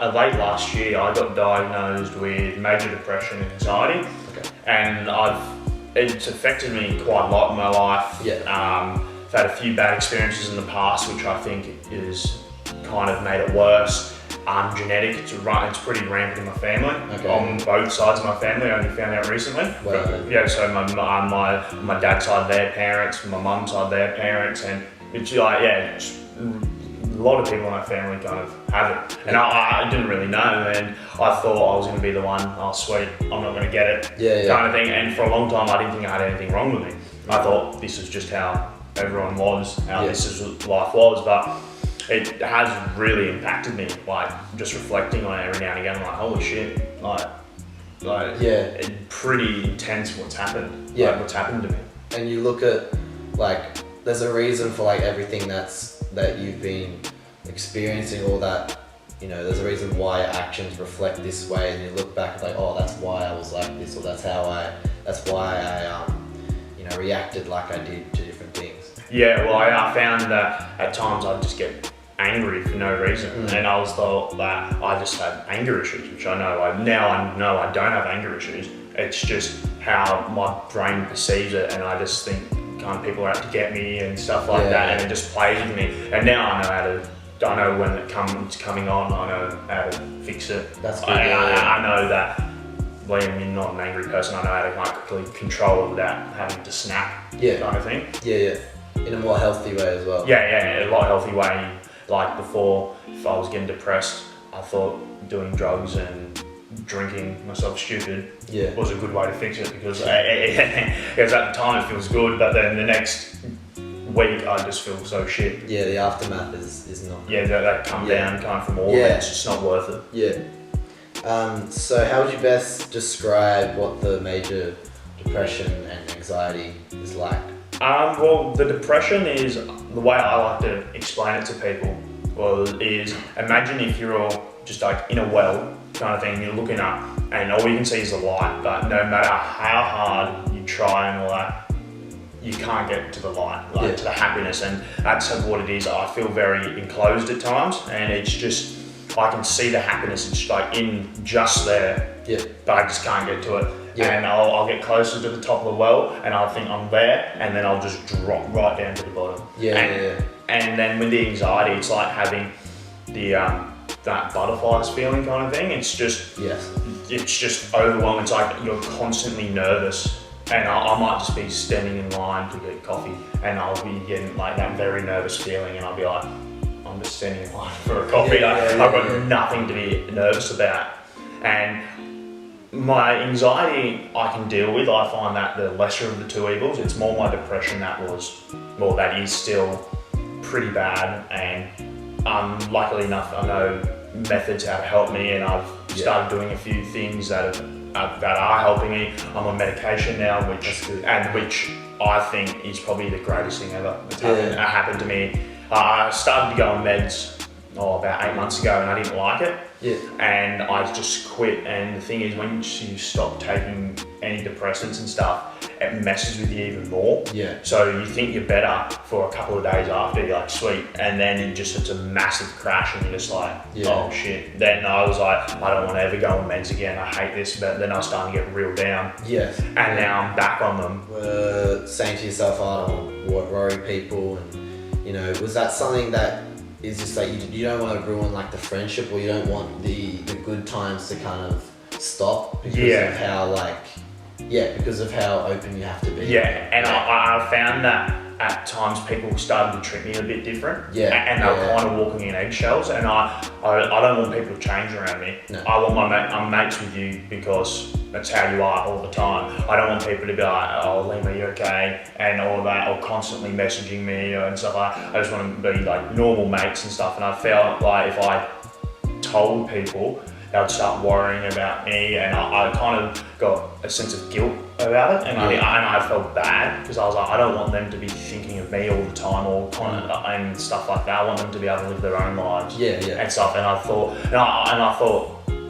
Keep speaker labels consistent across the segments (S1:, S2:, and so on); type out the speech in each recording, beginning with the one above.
S1: Late last year, I got diagnosed with major depression and anxiety,
S2: Okay.
S1: and it's affected me quite a lot in my life.
S2: Yeah.
S1: I've had a few bad experiences in the past, which I think is kind of made it worse. Genetic, it's pretty rampant in my family.
S2: Okay.
S1: On both sides of my family. I only found out recently.
S2: Wow.
S1: But, yeah, so my dad's side, their parents, my mum's side, their parents, and it's like, yeah, a lot of people in my family kind of have it. And I didn't really know, and I thought I was going to be the one, oh sweet, I'm not going to get it, kind of thing. And for a long time, I didn't think I had anything wrong with me. I thought this is just how everyone was, this is what life was, but it has really impacted me, like just reflecting on it every now and again. I'm like, holy shit, it's pretty intense what's happened.
S2: Yeah.
S1: Like, what's happened to me.
S2: And you look at, like, there's a reason for like everything that you've been experiencing, all that, you know, there's a reason why your actions reflect this way, and you look back like, oh, that's why I was like this, or that's why I reacted like I did to different things.
S1: Yeah, well, I found that at times I'd just get angry for no reason, and I was thought that I just had anger issues, which I know I don't have anger issues. It's just how my brain perceives it, and I just think kind of people are out to get me and stuff like that, and it just plays with me. And now I know when it coming on, I know how to fix it.
S2: That's good.
S1: I know that when you're not an angry person, I know how to kind of quickly control it without having to snap, kind of thing.
S2: Yeah. In a more healthy way as well.
S1: Yeah, a lot healthy way. Like before, if I was getting depressed, I thought doing drugs and drinking myself stupid was a good way to fix it, because at the time it feels good, but then the next week I just feel so shit.
S2: Yeah, the aftermath is not.
S1: Yeah, that come down kind of from all of it. It's just not worth it.
S2: Yeah. So how would you best describe what the major depression and anxiety is like?
S1: Well, the depression is, the way I like to explain it to people is, imagine if you're all just like in a well kind of thing, you're looking up and all you can see is the light, but no matter how hard you try and all that, you can't get to the light, to the happiness, and that's what it is. I feel very enclosed at times, and it's just, I can see the happiness, it's like in just there, but I just can't get to it. And I'll get closer to the top of the well, and I'll think I'm there, and then I'll just drop right down to the bottom. And then with the anxiety, it's like having the that butterflies feeling kind of thing. It's just it's just overwhelming. It's like you're constantly nervous, and I might just be standing in line to get coffee, and I'll be getting like that very nervous feeling, and I'll be like, I'm just standing in line for a coffee. I've got nothing to be nervous about. And my anxiety I can deal with. I find that the lesser of the two evils. It's more my depression that is still pretty bad, and luckily enough I know methods how to help me, and I've started doing a few things that are helping me. I'm on medication now, which I think is probably the greatest thing ever that's happened to me. I started to go on meds about 8 months ago, and I didn't like it. And I just quit. And the thing is, when you stop taking any depressants and stuff, it messes with you even more. So you think you're better for a couple of days after, you're like, sweet, and then it's a massive crash, and you're just like, oh shit. Then I was like, I don't want to ever go on meds again, I hate this. But then I was starting to get real down. And now I'm back on them.
S2: Saying to yourself, I don't want to worry people, and you know, was that something that is just like you don't want to ruin like the friendship, or you don't want the good times to kind of stop because of how open you have to be.
S1: And I found that at times people started to treat me a bit different, and they were kind of walking in eggshells, and I don't want people to change around me. I want I'm mates with you because that's how you are all the time. I don't want people to be like, oh Lima, you okay, and all that, or constantly messaging me and stuff like that. I just want to be like normal mates and stuff, and I felt like if I told people, they would start worrying about me, and I kind of got a sense of guilt about it, and I felt bad because I was like, I don't want them to be thinking of me all the time, or and stuff like that. I want them to be able to live their own lives and stuff. And I thought,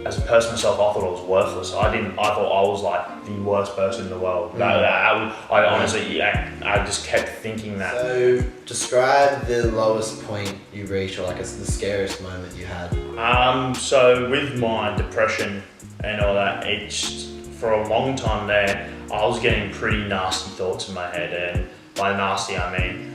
S1: as a person myself, I thought I was worthless. I thought I was like the worst person in the world. I honestly, I just kept thinking that.
S2: So describe the lowest point you reached, or like the scariest moment you had.
S1: So with my depression and all that, it's for a long time there, I was getting pretty nasty thoughts in my head, and by nasty I mean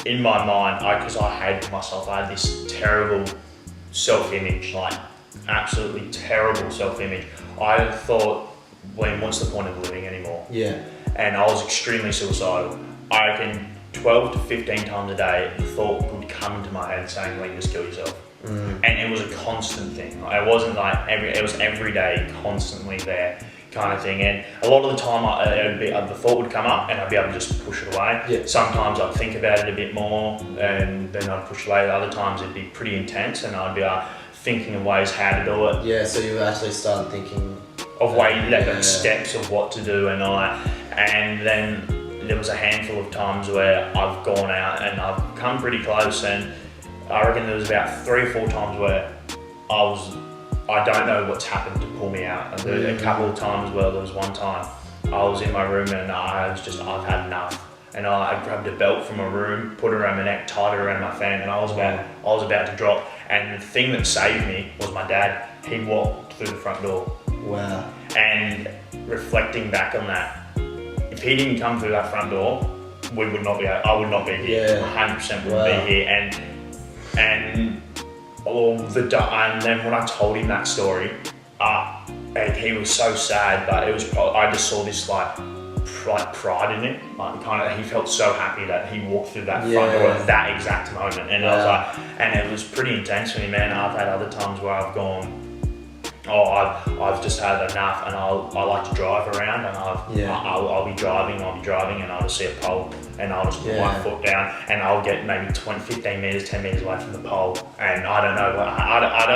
S1: in my mind, because I hated myself. I had this terrible self-image, like absolutely terrible self-image. I thought, what's the point of living anymore?
S2: Yeah.
S1: And I was extremely suicidal. I reckon 12 to 15 times a day, the thought would come into my head saying, "Lee, just kill yourself." And it was a constant thing. It wasn't like it was every day, constantly there, kind of thing. And a lot of the time, the thought would come up, and I'd be able to just push it away.
S2: Yeah.
S1: Sometimes I'd think about it a bit more, and then I'd push it away. Other times it'd be pretty intense, and I'd be thinking of ways how to do it.
S2: Yeah. So you actually started thinking
S1: Of steps of what to do and all that. And then there was a handful of times where I've gone out and I've come pretty close, and I reckon there was about 3 or 4 times where I don't know what's happened to pull me out. And there were a couple of times where there was one time I was in my room and I've had enough. And I grabbed a belt from my room, put it around my neck, tied it around my fan, and I was about to drop. And the thing that saved me was my dad. He walked through the front door.
S2: Wow.
S1: And reflecting back on that, if he didn't come through that front door, I would not be here. 100% wouldn't be here. And then when I told him that story, and he was so sad, but it was I just saw this like pride in it, he felt so happy that he walked through that front door at that exact moment. And I was like, and it was pretty intense for me, man. I've had other times where I've gone, I've just had enough, and I like to drive around, and I'll be driving, and I'll just see a pole, and I'll just put my foot down, and I'll get maybe 15 meters, 10 meters away from the pole, and I don't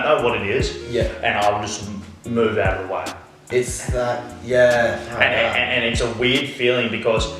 S1: know what it is, and I'll just move out of the way.
S2: It's that,
S1: and it's a weird feeling because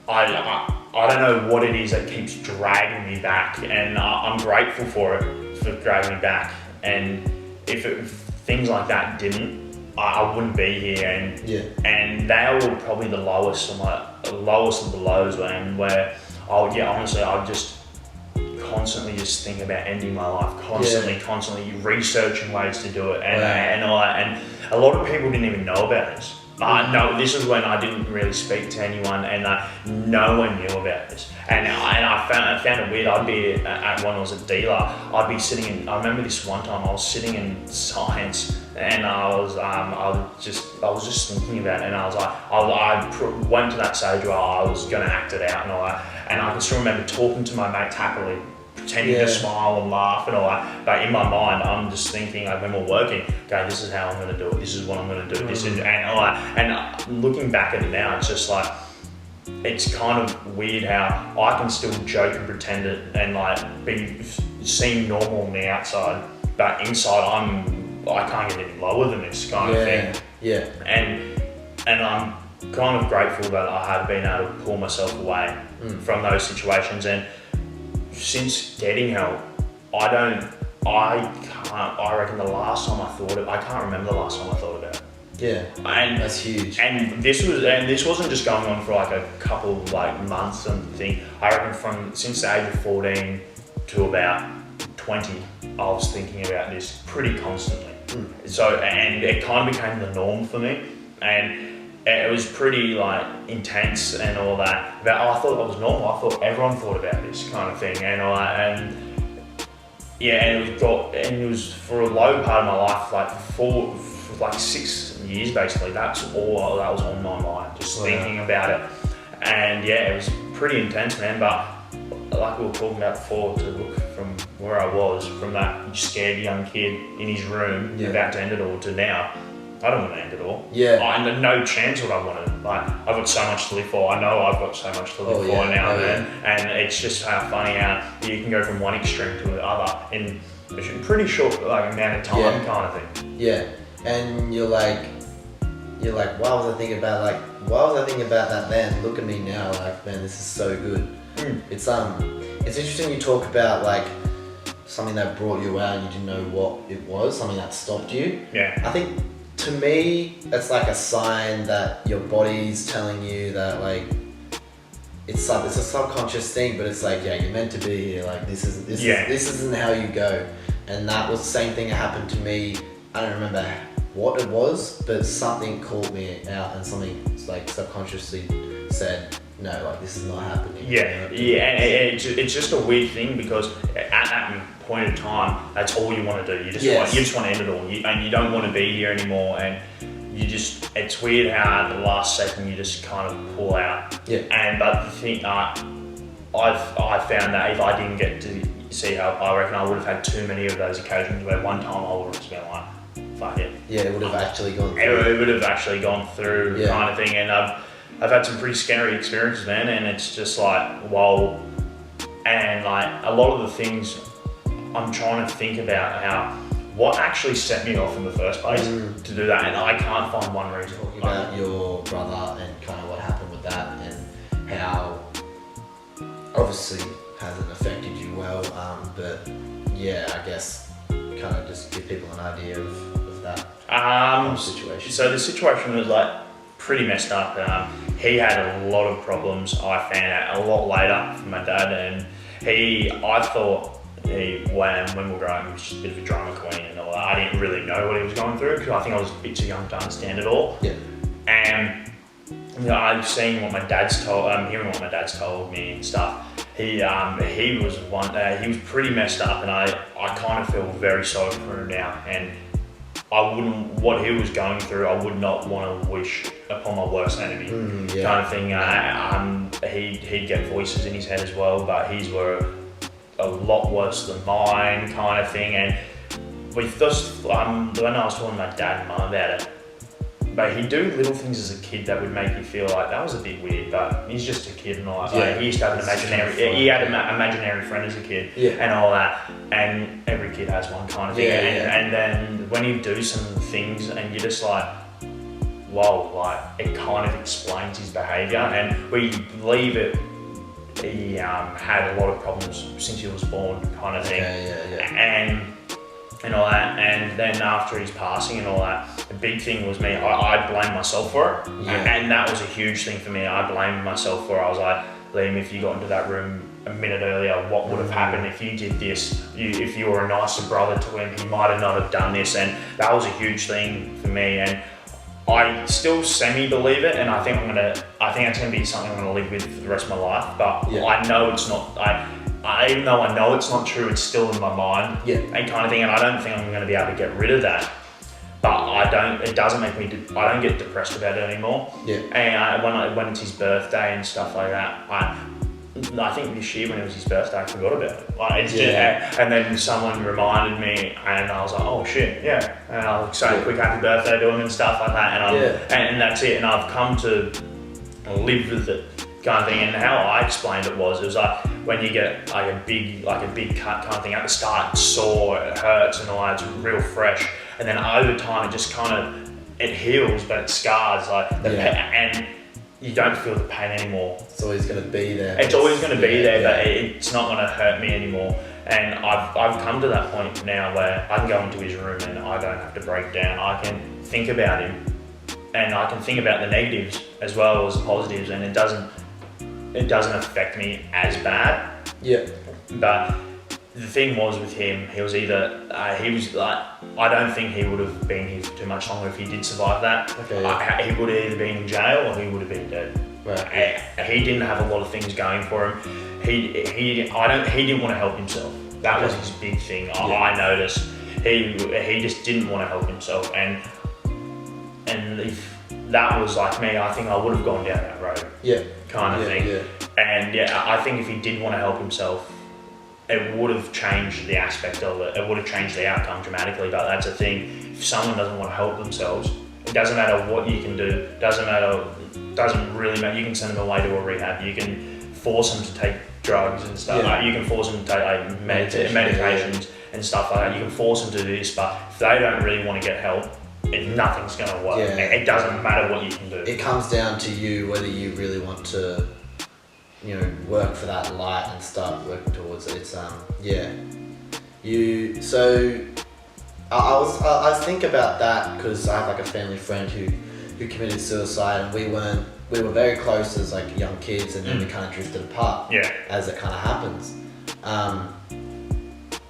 S1: I don't know what it is that keeps dragging me back, and I'm grateful for it, for dragging me back. And if things like that didn't, I wouldn't be here. And they were probably the lowest of the lows, man. Where honestly, I just constantly just think about ending my life, constantly researching ways to do it, and a lot of people didn't even know about this. No, this is when I didn't really speak to anyone, and no one knew about this. And I found it weird. I'd be when I was a dealer, I'd be sitting in. I remember this one time I was sitting in science, and I was just thinking about it, and I was like, I went to that stage where I was going to act it out and all that. And I can still remember talking to my mates happily, pretending to smile and laugh and all that, but in my mind I'm just thinking, like when we're working, okay, this is how I'm going to do it, this is what I'm going to do, this is, and all that. And looking back at it now, it's just like, it's kind of weird how I can still joke and pretend it and like seem normal on the outside, but inside I can't get any lower than this kind of thing. And I'm kind of grateful that I have been able to pull myself away from those situations. And since getting help, I reckon the last time I can't remember the last time I thought about it.
S2: Yeah, and that's huge.
S1: And this wasn't just going on for like a couple of like months and thing. I reckon since the age of 14 to about 20, I was thinking about this pretty constantly. So, and it kind of became the norm for me, and it was pretty like intense and all that. But I thought it was normal. I thought everyone thought about this kind of thing, and it was for a low part of my life, like for like 6 years basically. That's all that was on my mind, just thinking about it. And it was pretty intense, man. But like we were talking about before, to look from where I was, from that scared young kid in his room about to end it all, to now, I don't want to end it all. And no chance would I want to. Like, I've got so much to live for. I know I've got so much to live for now, man. And it's just how funny how you can go from one extreme to the other in a pretty short like amount of time, kind of thing.
S2: Yeah, and you're like, why was I thinking about that then? Look at me now, like, man, this is so good. It's interesting you talk about like something that brought you out and you didn't know what it was, something that stopped you.
S1: Yeah.
S2: I think to me, it's like a sign that your body's telling you that like it's a subconscious thing, but it's like, yeah, you're meant to be here. Like this isn't how you go. And that was the same thing that happened to me. I don't remember what it was, but something called me out and something like subconsciously said, no, like this is not happening.
S1: Yeah, yeah, and it's just a weird thing because at that point in time, that's all you want to do. You just want to end it all, and you don't want to be here anymore. And it's weird how at the last second you just kind of pull out.
S2: Yeah.
S1: But the thing, I found that if I didn't get to see how, I reckon I would have had too many of those occasions where one time I would have just been like, fuck it.
S2: Yeah, it would have actually gone through.
S1: It would have actually gone through, kind of thing. And I've had some pretty scary experiences, man, and it's just like, whoa. And like a lot of the things I'm trying to think about what actually set me off in the first place to do that, and I can't find one reason.
S2: Talking about your brother and kind of what happened with that and how obviously hasn't affected you well, but yeah, I guess kind of just give people an idea of that situation.
S1: So the situation was like pretty messed up. He had a lot of problems. I found out a lot later from my dad, and I thought when we were growing, he was just a bit of a drama queen and all that. I didn't really know what he was going through because I think I was a bit too young to understand it all.
S2: Yeah.
S1: And I've seen what my dad's hearing what my dad's told me and stuff. He was pretty messed up, and I kind of feel very sorry for him now. And what he was going through, I would not want to wish upon my worst enemy, kind of thing. He'd get voices in his head as well, but his were a lot worse than mine, kind of thing. And when I was talking to my dad and mum about it, but he'd do little things as a kid that would make you feel like that was a bit weird, but he's just a kid and all that. Like, he used to have an imaginary friend as a kid and all that, and every kid has one, kind of thing. And then when you do some things and you're just like, whoa, like it kind of explains his behaviour, and we believe it. He had a lot of problems since he was born, kind of thing, and all that. And then after his passing and all that, the big thing was me. I blamed myself for it, and that was a huge thing for me. I blamed myself for it. I was like, Liam, if you got into that room a minute earlier, what would have happened if you did this? If you were a nicer brother to him, he might have not have done this. And that was a huge thing for me. And I still semi-believe it, and I think it's gonna be something I'm gonna live with for the rest of my life. But I know it's not. Even though I know it's not true, it's still in my mind, and kind of thing. And I don't think I'm gonna be able to get rid of that. But it doesn't make me. I don't get depressed about it anymore.
S2: Yeah.
S1: And when it's his birthday and stuff like that, I think this year when it was his birthday, I forgot about it. Like it's just, and then someone reminded me, and I was like, oh shit, yeah. And I'll say a quick happy birthday to him and stuff like that, and that's it. And I've come to live with it, kind of thing. And how I explained it was like when you get like a big cut kind of thing at the start, it's sore, it hurts, and all that. It's real fresh, and then over time it just kind of it heals, but it scars and you don't feel the pain anymore.
S2: It's always going to be there.
S1: It's always going to be there, but it's not going to hurt me anymore. And I've come to that point now where I can go into his room and I don't have to break down. I can think about him, and I can think about the negatives as well as the positives, and it doesn't affect me as bad.
S2: Yeah.
S1: But the thing was with him, he was either I don't think he would have been here for too much longer if he did survive that.
S2: Okay.
S1: He would have either been in jail or he would have been dead.
S2: Right.
S1: He didn't have a lot of things going for him. He didn't want to help himself. That was his big thing. I noticed he just didn't want to help himself, and if that was like me, I think I would have gone down that road. Yeah. Kind of thing. Yeah. And I think if he did want to help himself, it would have changed the aspect of it. It would have changed the outcome dramatically. But that's the thing. If someone doesn't want to help themselves, it doesn't matter what you can do. Doesn't really matter. You can send them away to a rehab. You can force them to take drugs and stuff.
S2: Yeah.
S1: You can force them to take medications and stuff like that. You can force them to do this, but if they don't really want to get help, nothing's going to work. Yeah. It doesn't matter what you can do.
S2: It comes down to you whether you really want to, work for that light and start working towards it. It's I was thinking about that because I have like a family friend who committed suicide, and we were very close as like young kids, and then we kind of drifted apart.
S1: Yeah.
S2: As it kind of happens.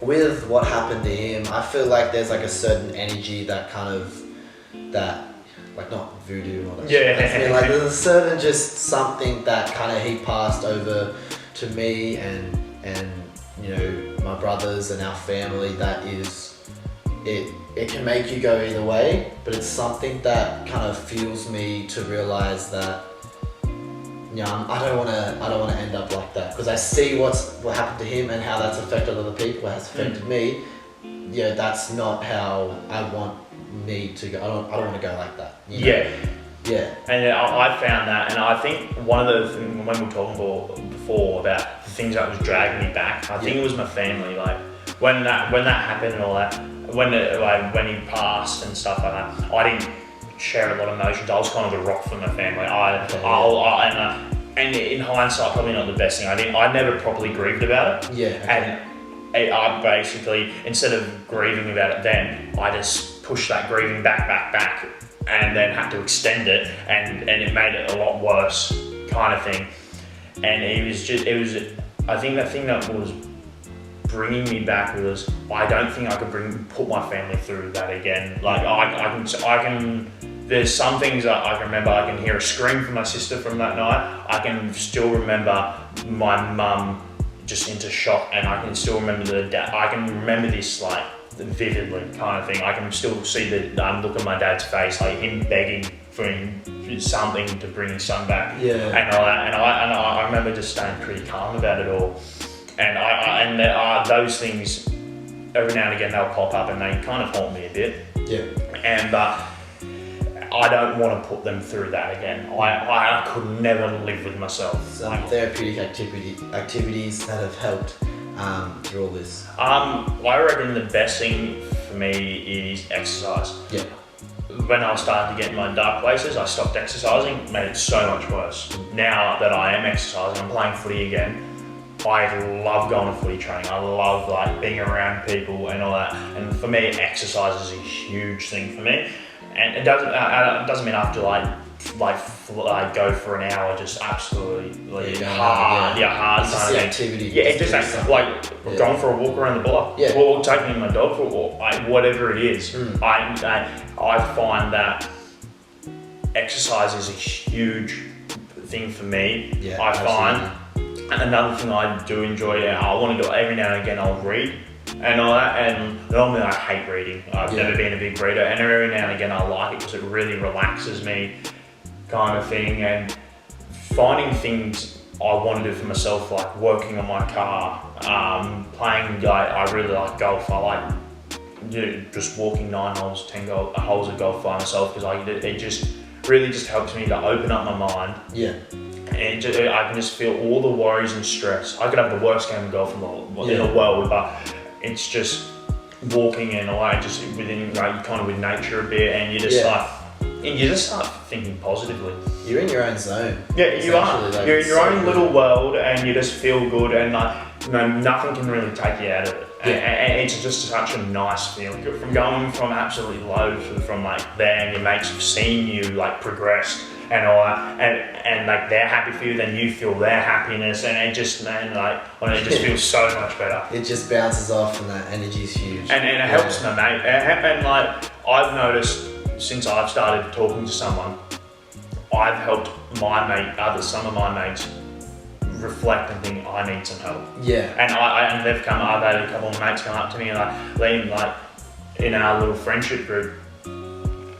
S2: With what happened to him, I feel like there's like a certain energy that like not voodoo and all that shit. I mean, like there's a certain just something that kind of he passed over to me and you know my brothers and our family that is it can make you go either way, but it's something that kind of fuels me to realize that I don't want to end up like that, because I see what happened to him and how that's affected other people, has affected me. Yeah, that's not how I want me to go. I don't want to go like that. You know? Yeah.
S1: And I found that, and I think one of the things when we were talking before about the things that was dragging me back, I think it was my family. Like when that happened and all that, when he passed and stuff like that, I didn't share a lot of emotions. I was kind of the rock for my family. And in hindsight, probably not the best thing. I never properly grieved about it.
S2: Yeah. Okay.
S1: And I basically, instead of grieving about it then, I just pushed that grieving back, and then had to extend it, and it made it a lot worse, kind of thing. And I think the thing that was bringing me back was, I don't think I could put my family through that again. Like I can. There's some things that I can remember. I can hear a scream from my sister from that night. I can still remember my mum just into shock, and I can still remember I can remember this like vividly, kind of thing. I can still see the look on my dad's face, like him begging for something to bring his son back.
S2: Yeah.
S1: And all that. And I remember just staying pretty calm about it all. And there are those things, every now and again they'll pop up and they kind of haunt me a bit.
S2: Yeah.
S1: And I don't want to put them through that again. I could never live with myself.
S2: Some therapeutic activities that have helped through all this.
S1: I reckon the best thing for me is exercise.
S2: Yeah.
S1: When I was starting to get in my dark places, I stopped exercising. It made it so much worse. Now that I am exercising, I'm playing footy again. I love going to footy training. I love like being around people and all that. And for me, exercise is a huge thing for me. And it doesn't mean I have to go for an hour just absolutely hard
S2: it's just
S1: kind
S2: the
S1: of
S2: activity.
S1: thing. Yeah, it's just like going for a walk around the block, or taking my dog for a walk, whatever it is. I find that exercise is a huge thing for me.
S2: Yeah,
S1: I find another thing I do enjoy. I want to do every now and again. I'll read. And all that, and normally I hate reading. I've never been a big reader, and every now and again I like it because it really relaxes me, kind of thing. And finding things I want to do for myself, like working on my car, playing. I really like golf. I like just walking 9 holes, 10 holes of golf by myself, because it just really just helps me to open up my mind.
S2: Yeah.
S1: And I can just feel all the worries and stress. I could have the worst game of golf in the world, but it's just walking and just within kind of with nature a bit, and you just start thinking positively.
S2: You're in your own zone.
S1: Yeah, you are.
S2: Like,
S1: you're in your own little world, and you just feel good, and nothing can really take you out of it.
S2: Yeah.
S1: And it's just such a nice feeling from going from absolutely low from like there, and your mates have seen you like progress and all that, and like they're happy for you, then you feel their happiness, and it just feels so much better.
S2: It just bounces off, and that energy is huge.
S1: And it helps my mate. And like I've noticed since I've started talking to someone, I've helped some of my mates reflect and think I need some help.
S2: Yeah.
S1: And I've had a couple of mates come up to me and Liam, in our little friendship group,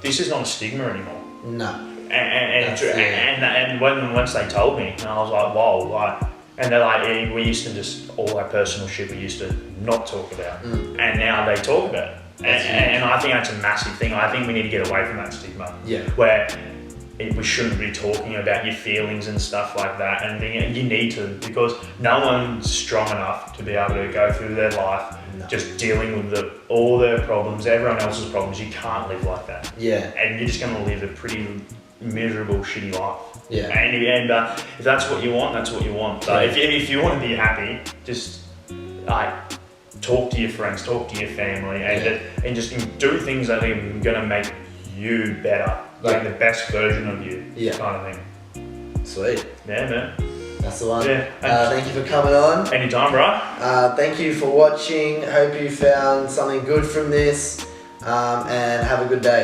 S1: this is not a stigma anymore.
S2: No.
S1: And once they told me, and I was like, whoa, and they're like, we used to just, all our personal shit we used to not talk about, and now they talk about it. And I think that's a massive thing. I think we need to get away from that stigma.
S2: Yeah.
S1: Where we shouldn't be talking about your feelings and stuff like that, and you need to, because no one's strong enough to be able to go through their life just dealing with all their problems, everyone else's problems. You can't live like that.
S2: Yeah.
S1: And you're just going to live a pretty miserable, shitty life.
S2: Yeah.
S1: And if that's what you want, that's what you want. So if you want to be happy, just talk to your friends, talk to your family, and just do things that are gonna make you better, like the best version of you, kind of thing.
S2: Sweet.
S1: Yeah, man.
S2: That's the one.
S1: Yeah.
S2: Thank you for coming on.
S1: Anytime, bro.
S2: Thank you for watching. Hope you found something good from this, and have a good day.